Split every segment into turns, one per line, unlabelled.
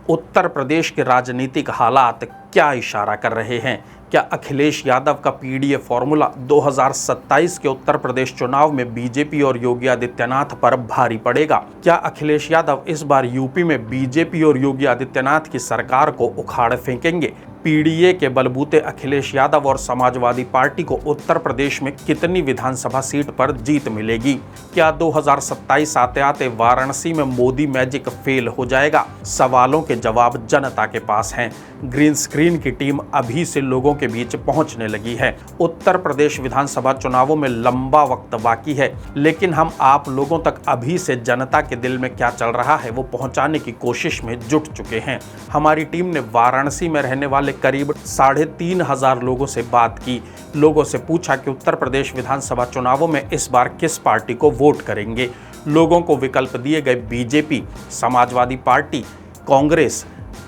उत्तर प्रदेश के राजनीतिक हालात क्या इशारा कर रहे हैं? क्या अखिलेश यादव का पीडीए फॉर्मूला 2027 के उत्तर प्रदेश चुनाव में बीजेपी और योगी आदित्यनाथ पर भारी पड़ेगा? क्या अखिलेश यादव इस बार यूपी में बीजेपी और योगी आदित्यनाथ की सरकार को उखाड़ फेंकेंगे? पीडीए के बलबूते अखिलेश यादव और समाजवादी पार्टी को उत्तर प्रदेश में कितनी विधानसभा सीट पर जीत मिलेगी? क्या 2027 आते आते वाराणसी में मोदी मैजिक फेल हो जाएगा? सवालों के जवाब जनता के पास हैं। ग्रीन स्क्रीन की टीम अभी से लोगों के बीच पहुंचने लगी है। उत्तर प्रदेश विधानसभा चुनावों में लंबा वक्त बाकी है, लेकिन हम आप लोगों तक अभी से जनता के दिल में क्या चल रहा है वो पहुंचाने की कोशिश में जुट चुके हैं। हमारी टीम ने वाराणसी में रहने वाले करीब 3,500 लोगों से बात की। लोगों से पूछा कि उत्तर प्रदेश विधानसभा चुनावों में इस बार किस पार्टी को वोट करेंगे। लोगों को विकल्प दिए गए बीजेपी, समाजवादी पार्टी, कांग्रेस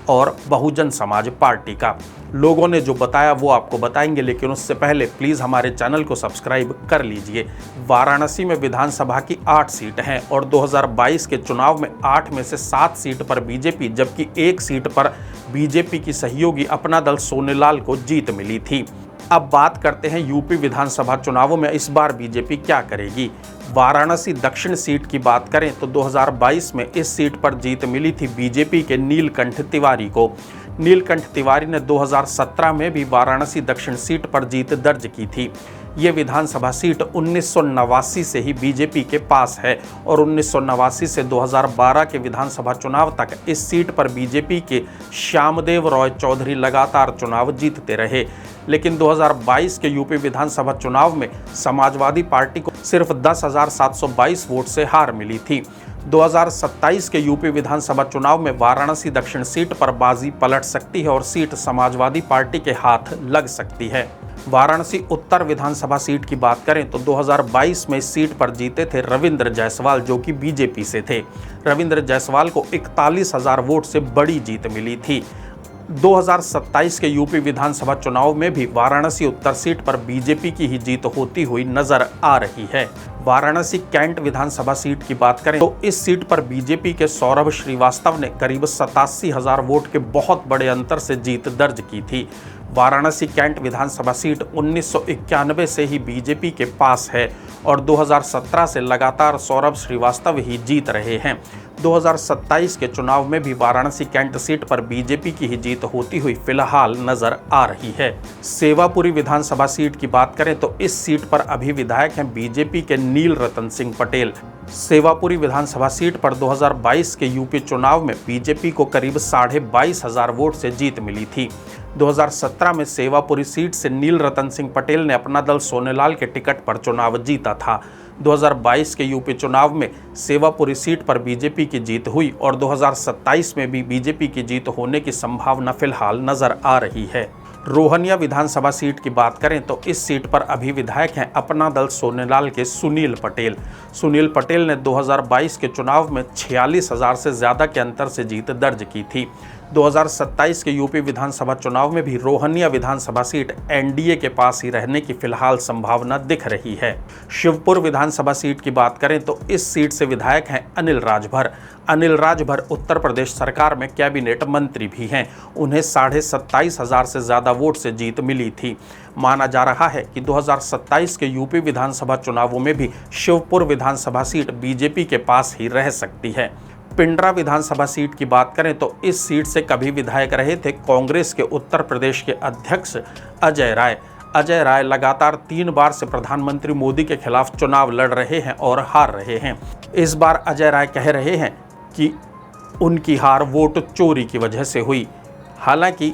और बहुजन समाज पार्टी का। लोगों ने जो बताया वो आपको बताएंगे, लेकिन उससे पहले प्लीज़ हमारे चैनल को सब्सक्राइब कर लीजिए। वाराणसी में विधानसभा की 8 सीट हैं और 2022 के चुनाव में 8 में से 7 सीट पर बीजेपी, जबकि 1 सीट पर बीजेपी की सहयोगी अपना दल सोनेलाल को जीत मिली थी। अब बात करते हैं यूपी विधानसभा चुनावों में इस बार बीजेपी क्या करेगी। वाराणसी दक्षिण सीट की बात करें तो 2022 में इस सीट पर जीत मिली थी बीजेपी के नीलकंठ तिवारी को। नीलकंठ तिवारी ने 2017 में भी वाराणसी दक्षिण सीट पर जीत दर्ज की थी। ये विधानसभा सीट 1989 से ही बीजेपी के पास है और 1989 से 2012 के विधानसभा चुनाव तक इस सीट पर बीजेपी के श्यामदेव रॉय चौधरी लगातार चुनाव जीतते रहे। लेकिन 2022 के यूपी विधानसभा चुनाव में समाजवादी पार्टी को सिर्फ 10,722 वोट से हार मिली थी। 2027 के यूपी विधानसभा चुनाव में वाराणसी दक्षिण सीट पर बाजी पलट सकती है और सीट समाजवादी पार्टी के हाथ लग सकती है। वाराणसी उत्तर विधानसभा सीट की बात करें तो 2022 में इस सीट पर जीते थे रविंद्र जायसवाल, जो कि बीजेपी से थे। रविंद्र जायसवाल को 41,000 वोट से बड़ी जीत मिली थी। 2027 के यूपी विधानसभा चुनाव में भी वाराणसी उत्तर सीट पर बीजेपी की ही जीत होती हुई नजर आ रही है। वाराणसी कैंट विधानसभा सीट की बात करें तो इस सीट पर बीजेपी के सौरभ श्रीवास्तव ने करीब 87,000 वोट के बहुत बड़े अंतर से जीत दर्ज की थी। वाराणसी कैंट विधानसभा सीट 1991 से ही बीजेपी के पास है और 2017 से लगातार सौरभ श्रीवास्तव ही जीत रहे हैं। 2027 के चुनाव में भी वाराणसी कैंट सीट पर बीजेपी की ही जीत होती हुई फिलहाल नजर आ रही है। सेवापुरी विधानसभा सीट की बात करें तो इस सीट पर अभी विधायक हैं बीजेपी के नील रतन सिंह पटेल। सेवापुरी विधानसभा सीट पर 2022 के यूपी चुनाव में बीजेपी को करीब 22,500 वोट से जीत मिली थी। 2017 में सेवापुरी सीट से नील रतन सिंह पटेल ने अपना दल सोनेलाल के टिकट पर चुनाव जीता था। 2022 के यूपी चुनाव में सेवापुरी सीट पर बीजेपी की जीत हुई और 2027 में भी बीजेपी की जीत होने की संभावना फिलहाल नजर आ रही है। रोहनिया विधानसभा सीट की बात करें तो इस सीट पर अभी विधायक हैं अपना दल सोनेलाल के सुनील पटेल। सुनील पटेल ने 2022 के चुनाव में 46,000 से ज़्यादा के अंतर से जीत दर्ज की थी। 2027 के यूपी विधानसभा चुनाव में भी रोहनिया विधानसभा सीट एनडीए के पास ही रहने की फिलहाल संभावना दिख रही है। शिवपुर विधानसभा सीट की बात करें तो इस सीट से विधायक हैं अनिल राजभर। अनिल राजभर उत्तर प्रदेश सरकार में कैबिनेट मंत्री भी हैं। उन्हें 27,500 से ज़्यादा वोट से जीत मिली थी। माना जा रहा है कि 2027 के यूपी विधानसभा चुनावों में भी शिवपुर विधानसभा सीट बीजेपी के पास ही रह सकती है। पिंडरा विधानसभा सीट की बात करें तो इस सीट से कभी विधायक रहे थे कांग्रेस के उत्तर प्रदेश के अध्यक्ष अजय राय। अजय राय लगातार 3 बार से प्रधानमंत्री मोदी के खिलाफ चुनाव लड़ रहे हैं और हार रहे हैं। इस बार अजय राय कह रहे हैं कि उनकी हार वोट चोरी की वजह से हुई। हालांकि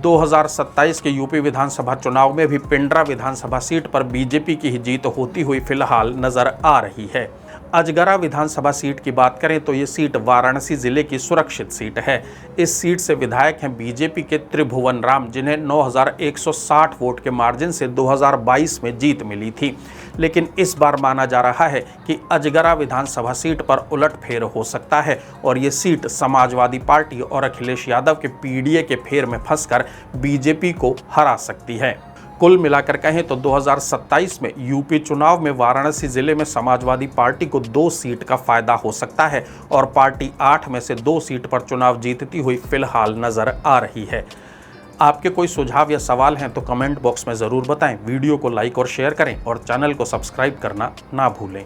2027 के यूपी विधानसभा चुनाव में भी पिंडरा विधानसभा सीट पर बीजेपी की ही जीत होती हुई फिलहाल नजर आ रही है। अजगरा विधानसभा सीट की बात करें तो ये सीट वाराणसी जिले की सुरक्षित सीट है। इस सीट से विधायक हैं बीजेपी के त्रिभुवन राम, जिन्हें 9,160 वोट के मार्जिन से 2022 में जीत मिली थी। लेकिन इस बार माना जा रहा है कि अजगरा विधानसभा सीट पर उलटफेर हो सकता है और ये सीट समाजवादी पार्टी और अखिलेश यादव के पीडीए के फेर में फंसकर बीजेपी को हरा सकती है। कुल मिलाकर कहें तो 2027 में यूपी चुनाव में वाराणसी जिले में समाजवादी पार्टी को 2 सीट का फायदा हो सकता है और पार्टी 8 में से 2 सीट पर चुनाव जीतती हुई फिलहाल नजर आ रही है। आपके कोई सुझाव या सवाल हैं तो कमेंट बॉक्स में ज़रूर बताएं। वीडियो को लाइक और शेयर करें और चैनल को सब्सक्राइब करना ना भूलें।